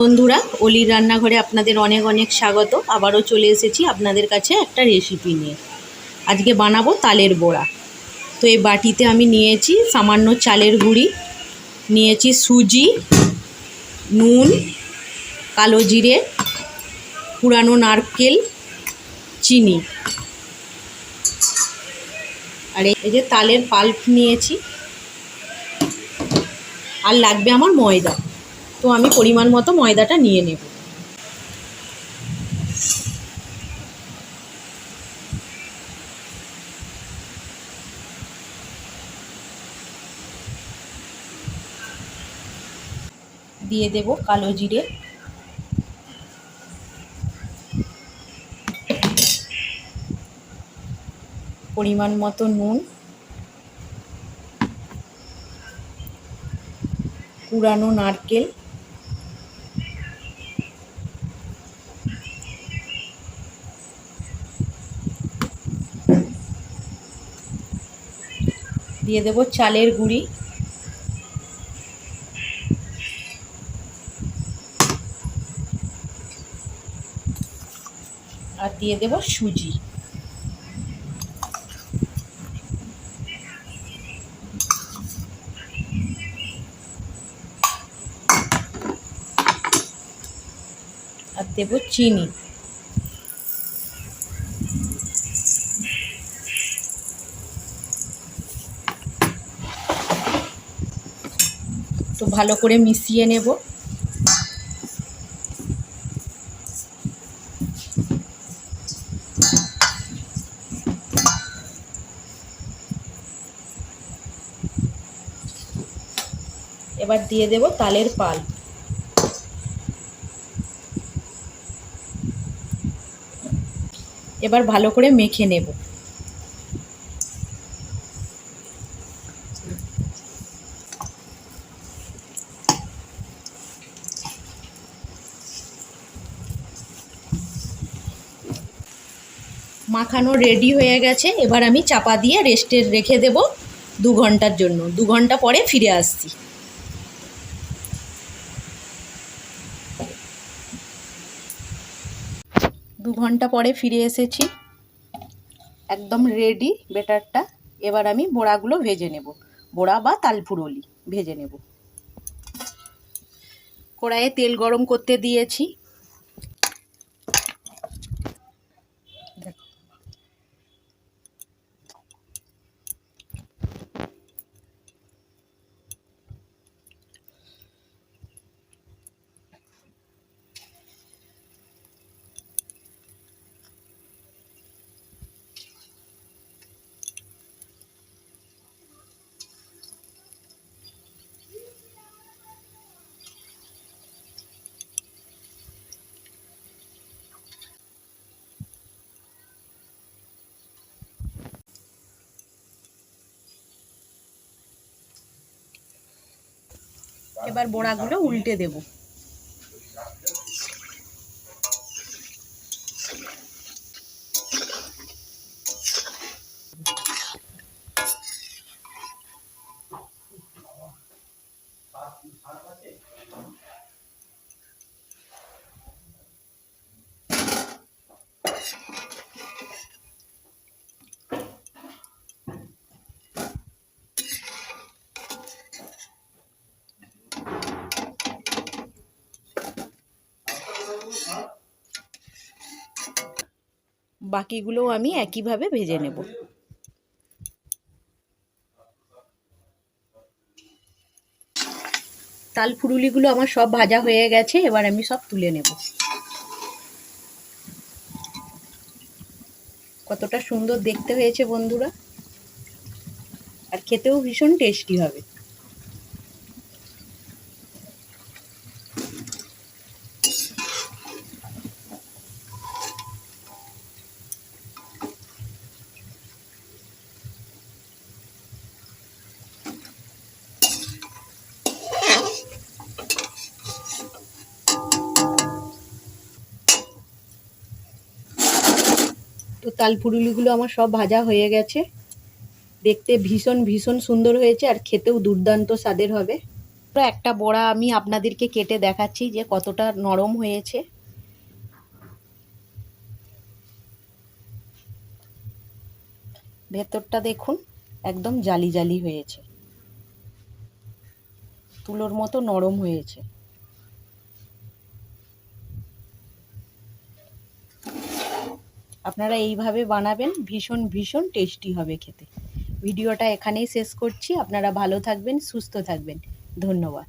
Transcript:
বন্ধুরা, অলির রান্নাঘরে আপনাদের অনেক অনেক স্বাগত। আবারও চলে এসেছি আপনাদের কাছে একটা রেসিপি নিয়ে। আজকে বানাবো তালের বড়া। তো এই বাটিতে আমি নিয়েছি সামান্য চালের গুঁড়ি, নিয়েছি সুজি, নুন, কালো জিরে, কুড়ানো নারকেল, চিনি, আর এই যে তালের পাল্প নিয়েছি, আর লাগবে আমার ময়দা। তো আমি পরিমাণ মতো ময়দাটা নিয়ে নেব। দিয়ে দেব কালো জিরে, পরিমাণ মতো নুন, কুড়ানো নারকেল, দিয়ে দেব চালের গুঁড়ি, আর দিয়ে দেব সুজি। আর দেব চিনি। তো ভালো করে মিশিয়ে নেব। এবার দিয়ে দেব তালের পাল্প। এবার ভালো করে মেখে নেব। মাখানো রেডি হয়ে গেছে। এবার আমি চাপা দিয়ে রেস্টে রেখে দেব 2 ঘন্টার জন্য। 2 ঘন্টা পরে ফিরে আসছি। 2 ঘন্টা পরে ফিরে এসেছি। একদম রেডি ব্যাটারটা। এবার আমি বড়াগুলো ভেজে নেব। বড়া বা তালপুরলি ভেজে নেব। কড়াইয়ে তেল গরম করতে দিয়েছি। এবার বড়াগুলো উল্টে দেব। বাকিগুলোও আমি একইভাবে ভেজে নেব। তাল ফুরুলিগুলো আমার সব ভাজা হয়ে গেছে। এবার আমি সব তুলে নেব। কতটা সুন্দর দেখতে হয়েছে বন্ধুরা, আর খেতেও ভীষণ টেস্টি হবে। তো তাল ফুরুলিগুলো আমার সব ভাজা হয়ে গেছে। দেখতে ভীষণ ভীষণ সুন্দর হয়েছে, আর খেতেও দুর্দান্ত স্বাদের হবে। তো একটা বড়া আমি আপনাদেরকে কেটে দেখাচ্ছি যে কতটা নরম হয়েছে। ভেতরটা দেখুন একদম জালি জালি হয়েছে, তুলোর মতো নরম হয়েছে। আপনারা এইভাবে বানাবেন, ভীষণ ভীষণ টেস্টি হবে খেতে। ভিডিওটা এখানেই শেষ করছি। আপনারা ভালো থাকবেন, সুস্থ থাকবেন। ধন্যবাদ।